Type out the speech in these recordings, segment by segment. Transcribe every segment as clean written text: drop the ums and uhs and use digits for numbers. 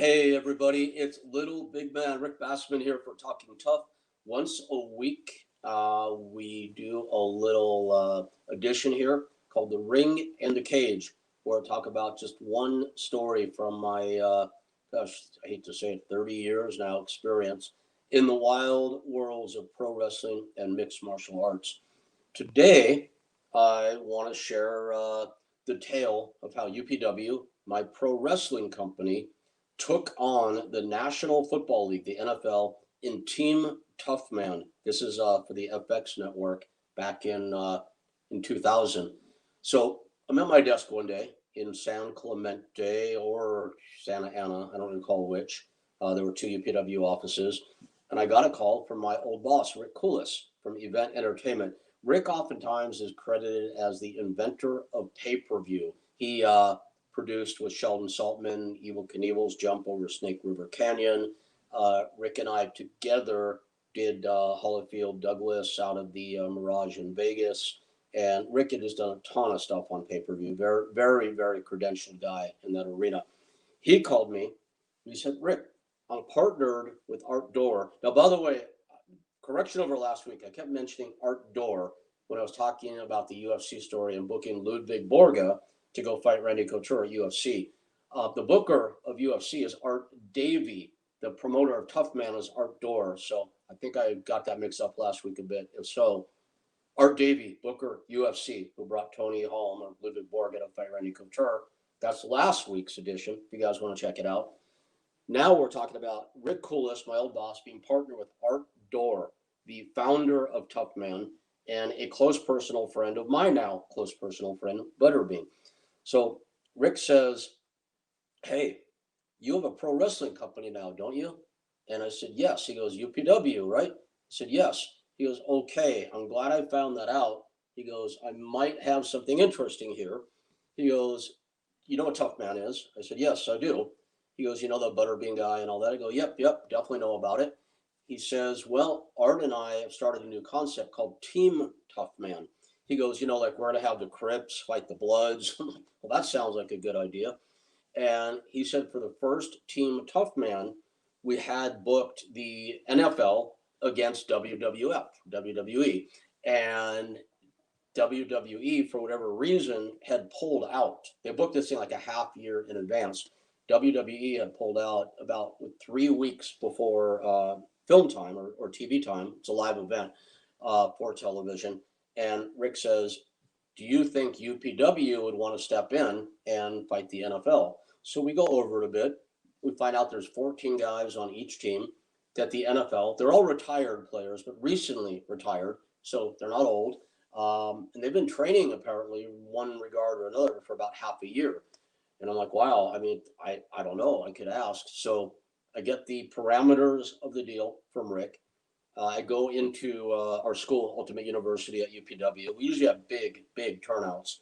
Hey everybody, it's Little Big Man Rick Bassman here for Talking Tough. Once a week, we do a little edition here called The Ring and the Cage, where I talk about just one story from my, I hate to say it, 30 years now experience in the wild worlds of pro wrestling and mixed martial arts. Today, I want to share the tale of how UPW, my pro wrestling company, took on the National Football League, the NFL, in Team Toughman. This is for the FX network back in 2000. So I'm at my desk one day in San Clemente or Santa Ana, I don't recall which. There were two UPW offices. And I got a call from my old boss, Rick Coulis from Event Entertainment. Rick oftentimes is credited as the inventor of pay-per-view. He produced with Sheldon Saltman, Evil Knievel's Jump Over Snake River Canyon. Rick and I together did Holyfield Douglas out of the Mirage in Vegas. And Rick had just done a ton of stuff on pay-per-view. Very, very, very credentialed guy in that arena. He called me. He said, Rick, I'm partnered with Art Door. Now, by the way, correction over last week, I kept mentioning Art Door when I was talking about the UFC story and booking Ludwig Borga to go fight Randy Couture at UFC. The booker of UFC is Art Davey. The promoter of Toughman is Art Door. So I think I got that mixed up last week a bit. If so, Art Davey, booker UFC, who brought Tony Holm and Ludwig Borga to fight Randy Couture. That's last week's edition, if you guys want to check it out. Now we're talking about Rick Coulis, my old boss, being partnered with Art Door, the founder of Toughman, and a close personal friend of my now close personal friend, Butterbean. So Rick says, hey, you have a pro wrestling company now, don't you? And I said, yes. He goes, UPW, right? I said, yes. He goes, okay, I'm glad I found that out. He goes, I might have something interesting here. He goes, you know what Toughman is? I said, yes, I do. He goes, you know the Butterbean guy and all that? I go, yep, definitely know about it. He says, well, Art and I have started a new concept called Team Toughman. He goes, like we're going to have the Crips fight the Bloods. I'm like, well, that sounds like a good idea. And he said for the first Team Toughman, we had booked the NFL against WWE. And WWE, for whatever reason, had pulled out. They booked this thing like a half year in advance. WWE had pulled out about 3 weeks before film time or TV time. It's a live event for television. And Rick says, do you think UPW would want to step in and fight the NFL? So we go over it a bit. We find out there's 14 guys on each team that the NFL, they're all retired players, but recently retired. So they're not old. And they've been training apparently in one regard or another for about half a year. And I'm like, wow, I mean, I don't know. I could ask. So I get the parameters of the deal from Rick. I go into our school, Ultimate University at UPW. We usually have big turnouts.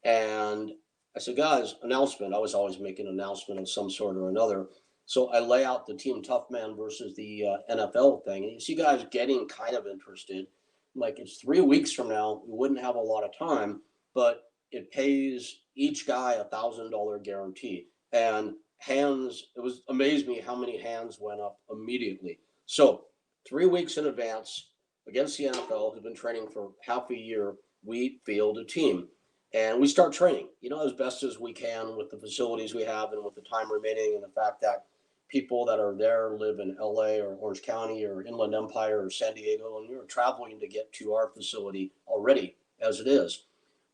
And I said, guys, announcement. I was always making an announcement of some sort or another. So I lay out the Team Toughman versus the NFL thing. And you see guys getting kind of interested. Like it's 3 weeks from now. We wouldn't have a lot of time, but it pays each guy $1,000 guarantee. And hands, it was amazed me how many hands went up immediately. So 3 weeks in advance against the NFL, who's been training for half a year, we field a team. And we start training, as best as we can with the facilities we have and with the time remaining and the fact that people that are there live in LA or Orange County or Inland Empire or San Diego, and you're traveling to get to our facility already as it is.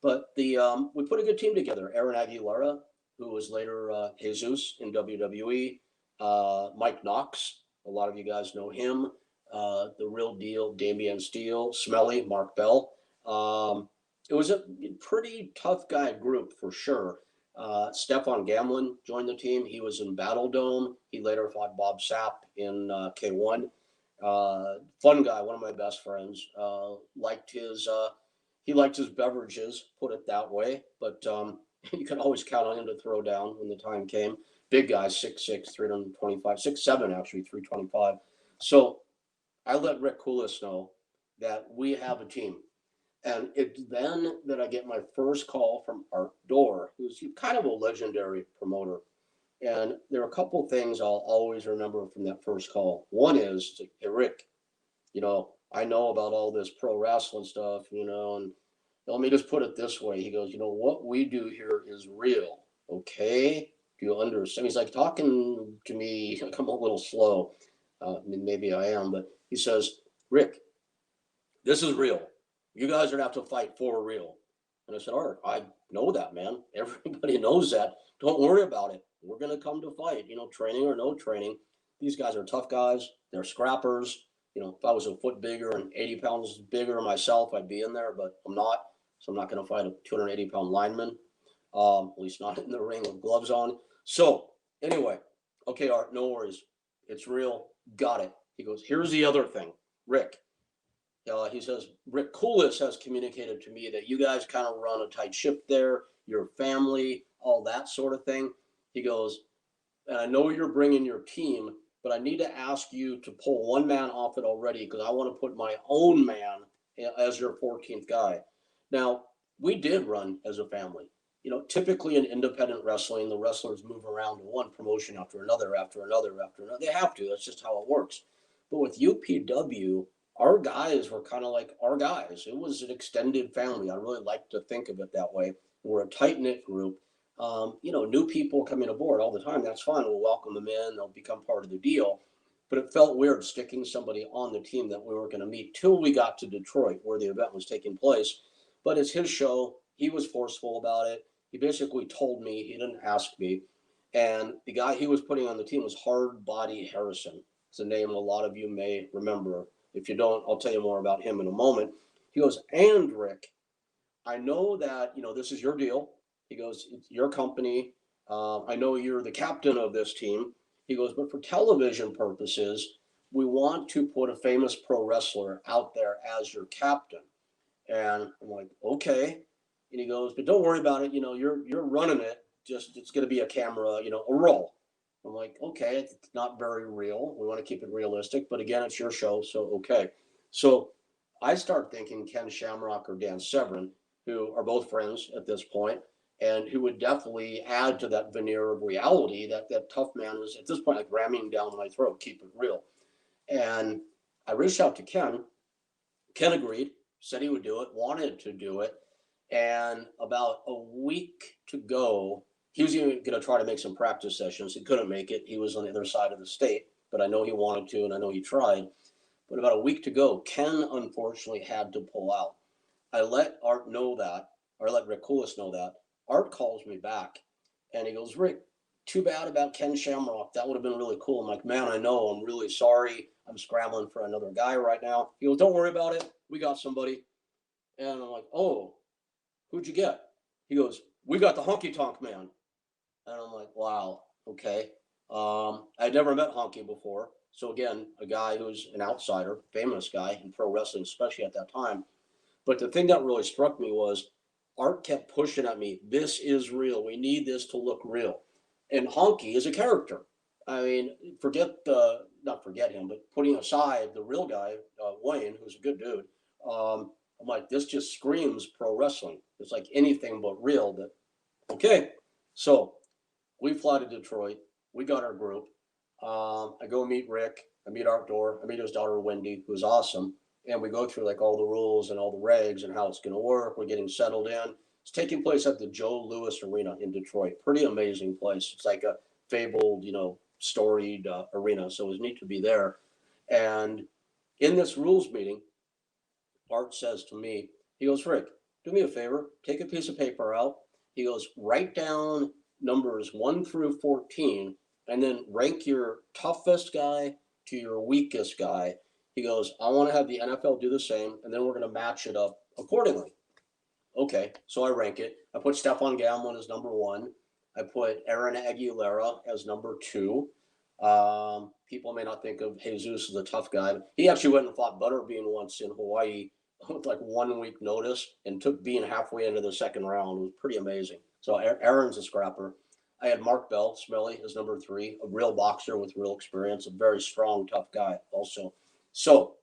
But we put a good team together. Aaron Aguilera, who was later Jesus in WWE, Mike Knox, a lot of you guys know him. The Real Deal, Damian Steele, Smelly, Mark Bell. It was a pretty tough guy group for sure. Stefan Gamlin joined the team. He was in Battle Dome. He later fought Bob Sapp in K1. Fun guy, one of my best friends. He liked his beverages, put it that way. But you can always count on him to throw down when the time came. Big guy, 6'6", 325, 6'7", actually, 325. So I let Rick Coulis know that we have a team. And it's then that I get my first call from Art Door, who's kind of a legendary promoter. And there are a couple things I'll always remember from that first call. One is, hey, Rick, I know about all this pro wrestling stuff, and let me just put it this way. He goes, what we do here is real. Okay. Do you understand? He's like talking to me, like I'm a little slow. Maybe I am, but he says, Rick, this is real. You guys are gonna have to fight for real. And I said, Art, I know that, man. Everybody knows that. Don't worry about it. We're gonna come to fight, training or no training. These guys are tough guys. They're scrappers. If I was a foot bigger and 80 pounds bigger myself, I'd be in there, but I'm not. So I'm not gonna fight a 280-pound lineman. At least not in the ring with gloves on. So anyway, okay, Art, no worries. It's real. Got it. He goes, here's the other thing, Rick. He says, Rick Coolis has communicated to me that you guys kind of run a tight ship there, your family, all that sort of thing. He goes, and I know you're bringing your team, but I need to ask you to pull one man off it already because I want to put my own man as your 14th guy. Now, we did run as a family. Typically in independent wrestling, the wrestlers move around to one promotion after another, after another, after another. They have to. That's just how it works. But with UPW, our guys were kind of like our guys. It was an extended family. I really like to think of it that way. We're a tight-knit group. New people coming aboard all the time. That's fine. We'll welcome them in. They'll become part of the deal. But it felt weird sticking somebody on the team that we weren't going to meet till we got to Detroit where the event was taking place. But it's his show. He was forceful about it. He basically told me. He didn't ask me. And the guy he was putting on the team was Hard Body Harrison. It's a name a lot of you may remember. If you don't, I'll tell you more about him in a moment. He goes, and Rick, I know that, this is your deal. He goes, it's your company. I know you're the captain of this team. He goes, but for television purposes, we want to put a famous pro wrestler out there as your captain. And I'm like, okay. And he goes, but don't worry about it. You're running it. Just, it's going to be a camera, a roll. I'm like, okay, it's not very real. We want to keep it realistic, but again, it's your show, so okay. So I start thinking Ken Shamrock or Dan Severn, who are both friends at this point, and who would definitely add to that veneer of reality that Toughman is at this point like ramming down my throat, keep it real. And I reached out to Ken. Ken agreed, said he would do it, wanted to do it. And about a week to go, he was even going to try to make some practice sessions. He couldn't make it. He was on the other side of the state, but I know he wanted to, and I know he tried. But about a week to go, Ken unfortunately had to pull out. I let Art know that, or I let Rick Coolis know that. Art calls me back, and he goes, Rick, too bad about Ken Shamrock. That would have been really cool. I'm like, man, I know. I'm really sorry. I'm scrambling for another guy right now. He goes, don't worry about it. We got somebody. And I'm like, oh, who'd you get? He goes, we got the Honky Tonk Man. And I'm like, wow, okay. I'd never met Honky before. So again, a guy who's an outsider, famous guy in pro wrestling, especially at that time. But the thing that really struck me was Art kept pushing at me, this is real. We need this to look real. And Honky is a character. I mean, not forget him, but putting aside the real guy, Wayne, who's a good dude, I'm like, this just screams pro wrestling. It's like anything but real. But okay. So we fly to Detroit. We got our group. I go meet Rick. I meet Art Door. I meet his daughter, Wendy, who's awesome. And we go through like all the rules and all the regs and how it's going to work. We're getting settled in. It's taking place at the Joe Louis Arena in Detroit. Pretty amazing place. It's like a fabled, storied arena. So it was neat to be there. And in this rules meeting, Art says to me, he goes, Rick, do me a favor, take a piece of paper out. He goes, write down numbers 1 through 14, and then rank your toughest guy to your weakest guy. He goes, I want to have the NFL do the same, and then we're going to match it up accordingly. Okay, so I rank it. I put Stephon Gamlin as number 1. I put Aaron Aguilera as number 2. People may not think of Jesus as a tough guy. He actually went and fought Butterbean once in Hawaii with like 1 week notice and took Bean halfway into the second round. It was pretty amazing. So Aaron's a scrapper. I had Mark Bell, Smelly, as number 3, a real boxer with real experience, a very strong, tough guy also. So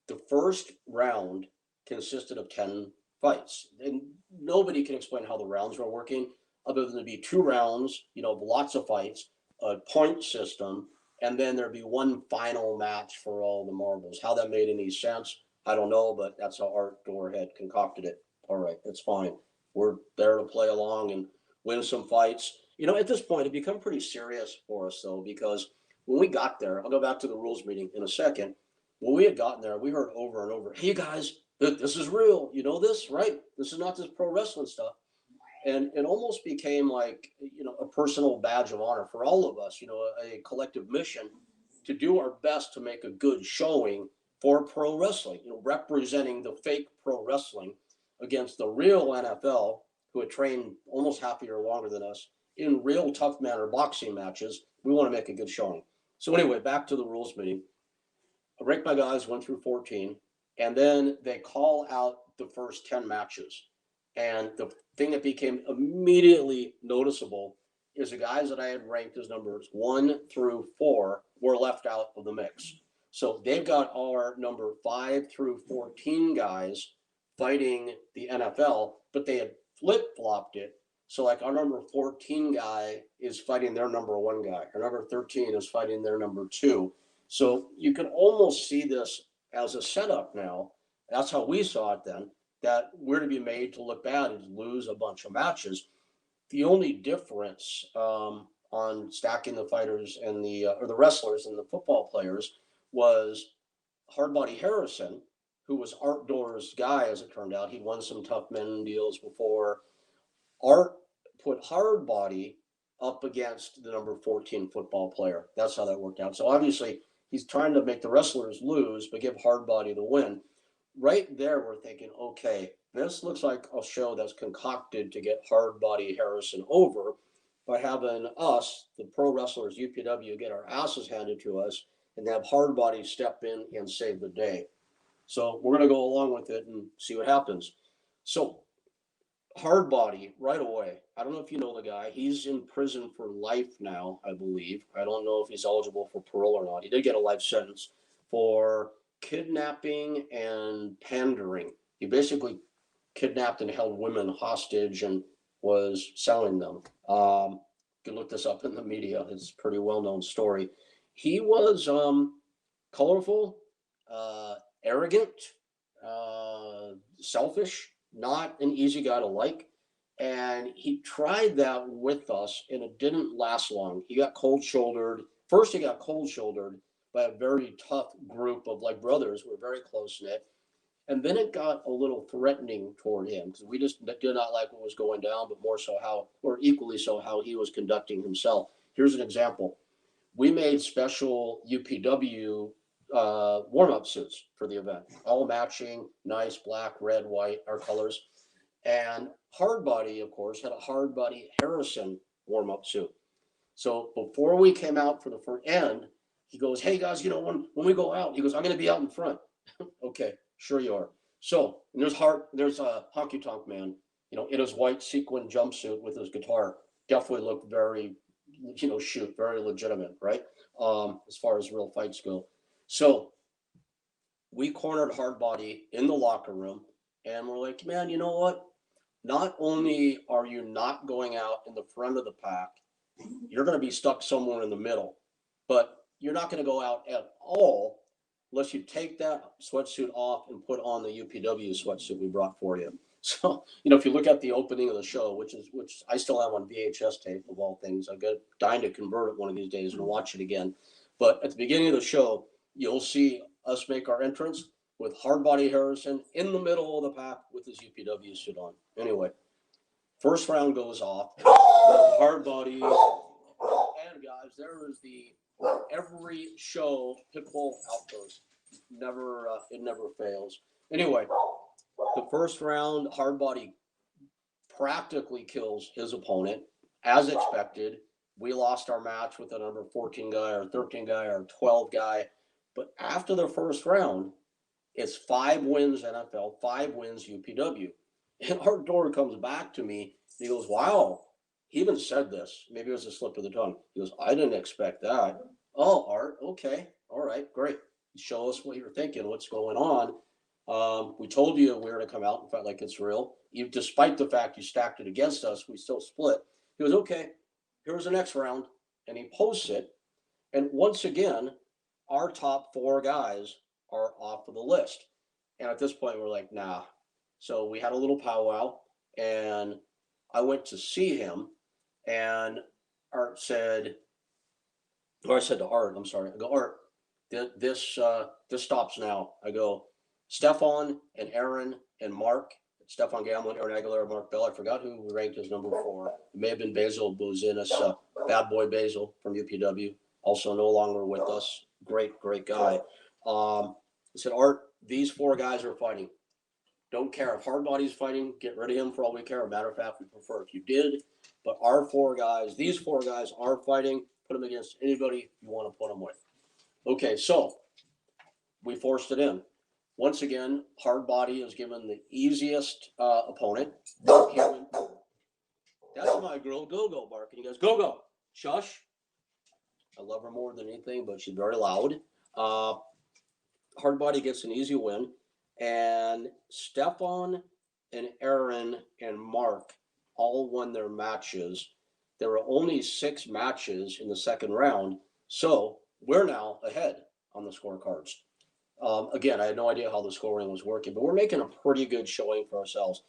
the first round consisted of 10 fights. And nobody can explain how the rounds were working other than to be 2 rounds, lots of fights, a point system, and then there'd be one final match for all the marbles. How that made any sense, I don't know, but that's how Art Door had concocted it. All right, that's fine. We're there to play along and win some fights. At this point, it become pretty serious for us, though, because when we got there, I'll go back to the rules meeting in a second. When we had gotten there, we heard over and over, hey, guys, this is real. You know this, right? This is not this pro wrestling stuff. And it almost became like, a personal badge of honor for all of us, a collective mission to do our best to make a good showing for pro wrestling, representing the fake pro wrestling against the real NFL, who had trained almost half a year longer than us in real Toughman or boxing matches. We want to make a good showing. So anyway, back to the rules meeting. I ranked my guys 1 through 14, and then they call out the first 10 matches. And the thing that became immediately noticeable is the guys that I had ranked as numbers 1 through 4 were left out of the mix. So they've got our number 5 through 14 guys fighting the NFL, but they had flip-flopped it. So like our number 14 guy is fighting their number 1 guy. Our number 13 is fighting their number 2. So you can almost see this as a setup now. That's how we saw it then, that we're to be made to look bad and lose a bunch of matches. The only difference on stacking the fighters and the wrestlers and the football players was Hardbody Harrison, who was Art Door's guy, as it turned out. He'd won some Toughman deals before. Art put Hardbody up against the number 14 football player. That's how that worked out. So obviously, he's trying to make the wrestlers lose, but give Hardbody the win. Right there, we're thinking, okay, this looks like a show that's concocted to get Hardbody Harrison over by having us, the pro wrestlers, UPW, get our asses handed to us and have Hardbody step in and save the day. So we're going to go along with it and see what happens. So Hardbody, right away. I don't know if you know the guy. He's in prison for life now, I believe. I don't know if he's eligible for parole or not. He did get a life sentence for kidnapping and pandering. He basically kidnapped and held women hostage and was selling them. You can look this up in the media. It's a pretty well-known story. He was colorful, arrogant, selfish, not an easy guy to like. And he tried that with us, and it didn't last long. He got cold-shouldered. First, he got cold-shouldered by a very tough group of like brothers who were very close-knit. And then it got a little threatening toward him because we just did not like what was going down, but more so how, or equally so, how he was conducting himself. Here's an example. We made special UPW warm-up suits for the event, all matching, nice black, red, white, our colors. And Hardbody, of course, had a Hardbody Harrison warm-up suit. So before we came out for the first end, he goes, hey guys, when we go out, he goes, I'm going to be out in front. Okay, sure you are. So there's a Honky Tonk Man, in his white sequin jumpsuit with his guitar. Definitely looked very, very legitimate, right? As far as real fights go. So we cornered Hardbody in the locker room, and we're like, man, you know what? Not only are you not going out in the front of the pack, you're going to be stuck somewhere in the middle, but you're not going to go out at all unless you take that sweatsuit off and put on the UPW sweatsuit we brought for you. So, if you look at the opening of the show, which I still have on VHS tape of all things, I'm dying to convert it one of these days and watch it again. But at the beginning of the show, you'll see us make our entrance with Hardbody Harrison in the middle of the pack with his UPW suit on. Anyway, first round goes off. Hardbody, and guys, there is the every show pitbull outburst. It never fails. Anyway, the first round, Hardbody practically kills his opponent, as expected. We lost our match with the number 14 guy, or 13 guy, or 12 guy. But after the first round, it's 5 wins NFL, 5 wins UPW. And Art Door comes back to me. And he goes, wow, he even said this. Maybe it was a slip of the tongue. He goes, I didn't expect that. Oh, Art, okay. All right, great. Show us what you're thinking, what's going on. We told you we were to come out and fight like it's real. Despite the fact you stacked it against us, we still split. He goes, okay, here's the next round. And he posts it. And once again, our top 4 guys are off of the list. And at this point, we're like, nah. So we had a little powwow, and I went to see him, and Art said, or I said to Art, I'm sorry, I go, Art, this stops now. I go, Stefan and Aaron and Mark, Stefan Gamlin, Aaron Aguilera, Mark Bell. I forgot who we ranked as number 4. It may have been Basil Buzinis, bad boy Basil from UPW, also no longer with us. Great guy. I said, Art, these 4 guys are fighting. Don't care if Hardbody's fighting, get rid of him for all we care. Matter of fact, we prefer if you did. But our 4 guys, these 4 guys are fighting. Put them against anybody you want to put them with. Okay, so we forced it in. Once again, Hardbody is given the easiest opponent. That's my girl, Go-Go, barking. He goes, Go-Go, shush. I love her more than anything, but she's very loud. Hardbody gets an easy win. And Stefan and Aaron and Mark all won their matches. There were only 6 matches in the second round, so we're now ahead on the scorecards. Again, I had no idea how the scoring was working, but we're making a pretty good showing for ourselves.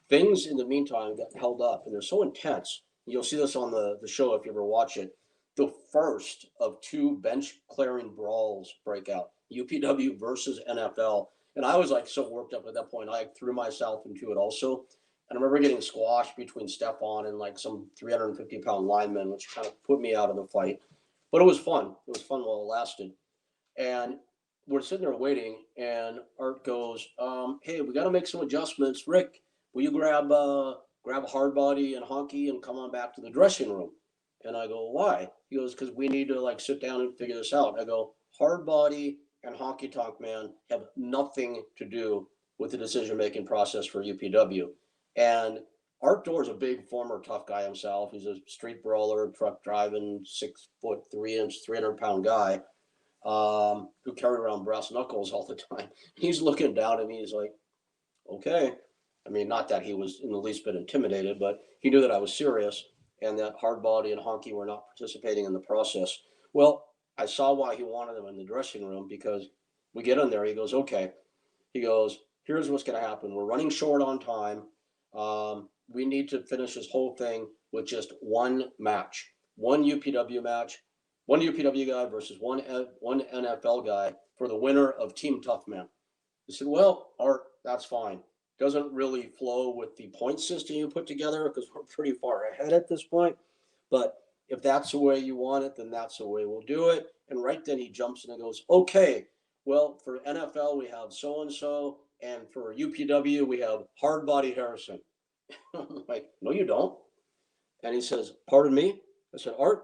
Things in the meantime got held up, and they're so intense. You'll see this on the show if you ever watch it. The first of 2 bench clearing brawls break out, UPW versus NFL. And I was like so worked up at that point. I threw myself into it also. And I remember getting squashed between Stefan and like some 350-pound lineman, which kind of put me out of the fight. But it was fun. It was fun while it lasted. And we're sitting there waiting, and Art goes, hey, we got to make some adjustments. Rick, will you grab Hardbody and Honky and come on back to the dressing room? And I go, why? He goes, because we need to like sit down and figure this out. I go, Hardbody and Honky Tonk Man have nothing to do with the decision-making process for UPW. And Art Doerr's a big former tough guy himself. He's a street brawler, truck driving, 6'3", 300-pound guy who carried around brass knuckles all the time. He's looking down at me. He's like, okay. I mean, not that he was in the least bit intimidated, but he knew that I was serious and that Hardbody and Honky were not participating in the process. Well, I saw why he wanted them in the dressing room, because we get in there. He goes, okay. He goes, here's what's going to happen. We're running short on time. We need to finish this whole thing with just 1 match, 1 UPW match, 1 UPW guy versus one NFL guy for the winner of Team Toughman. He said, well, Art, that's fine. Doesn't really flow with the point system you put together because we're pretty far ahead at this point. But if that's the way you want it, then that's the way we'll do it. And right then he jumps in and goes, okay, well, for NFL, we have so-and-so. And for UPW, we have Hardbody Harrison. I'm like, no, you don't. And he says, pardon me? I said, Art,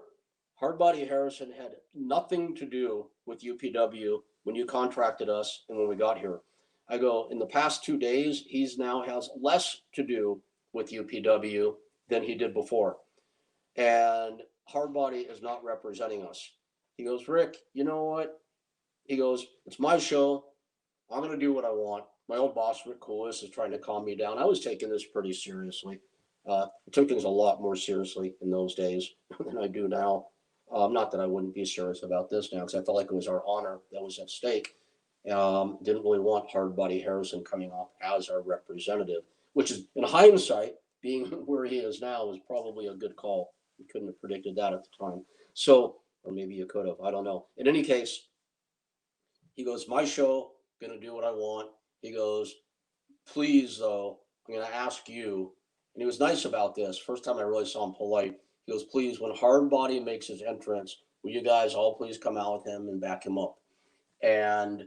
Hardbody Harrison had nothing to do with UPW when you contracted us and when we got here. I go, in the past 2 days, he's now has less to do with UPW than he did before. And Hardbody is not representing us. He goes, Rick, you know what? He goes, it's my show. I'm going to do what I want. My old boss, Rick Coolis, is trying to calm me down. I was taking this pretty seriously. I took things a lot more seriously in those days than I do now. Not that I wouldn't be serious about this now, because I felt like it was our honor that was at stake. Didn't really want Hardbody Harrison coming off as our representative, which is, in hindsight, being where he is now, was probably a good call. You couldn't have predicted that at the time. So, or maybe you could have, I don't know. In any case, he goes, my show, going to do what I want. He goes, please, though, I'm going to ask you. And he was nice about this. First time I really saw him polite. He goes, please, when Hardbody makes his entrance, will you guys all please come out with him and back him up? And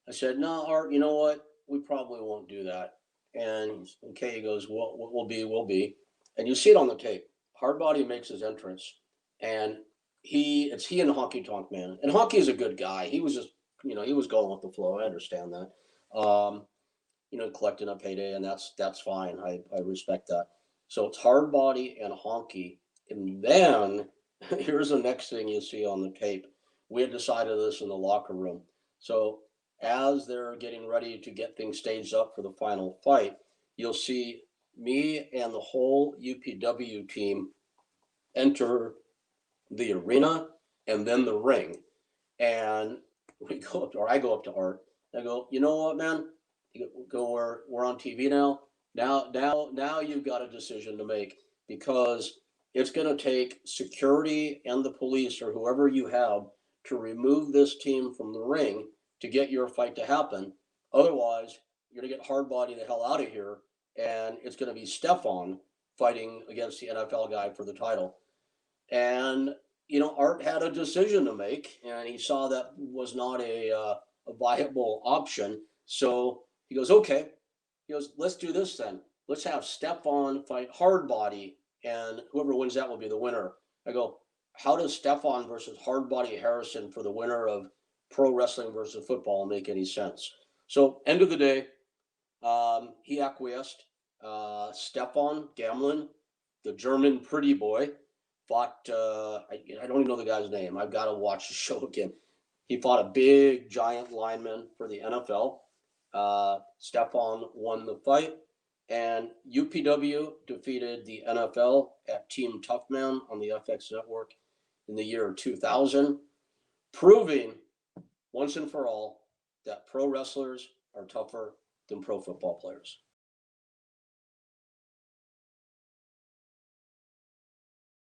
I said, no, Art, you know what? We probably won't do that. And he's, okay, he goes, well, what will be, will be. And you see it on the tape. Hardbody makes his entrance, and it's he and Honky Tonk Man. And Honky is a good guy. He was just, he was going with the flow. I understand that. Collecting a payday, and that's fine. I respect that. So it's Hardbody and Honky. And then here's the next thing you see on the tape. We had decided this in the locker room. So as they're getting ready to get things staged up for the final fight, you'll see me and the whole UPW team enter the arena and then the ring. And we go up, or I go up to Art. I go, you know what, man? You go, we're on TV now. Now you've got a decision to make, because it's going to take security and the police or whoever you have to remove this team from the ring to get your fight to happen. Otherwise, you're going to get hard body the hell out of here, and it's going to be Stefan fighting against the NFL guy for the title. And Art had a decision to make, and he saw that was not a viable option. So he goes, okay. He goes, let's do this then. Let's have Stefan fight hard body, and whoever wins that will be the winner. I go, how does Stefan versus hard body Harrison for the winner of pro wrestling versus football make any sense? So end of the day, he acquiesced. Stefan Gamlin, the German pretty boy, fought, I don't even know the guy's name. I've got to watch the show again. He fought a big, giant lineman for the NFL. Stefan won the fight, and UPW defeated the NFL at Team Toughman on the FX network in the year 2000, proving once and for all that pro wrestlers are tougher than pro football players.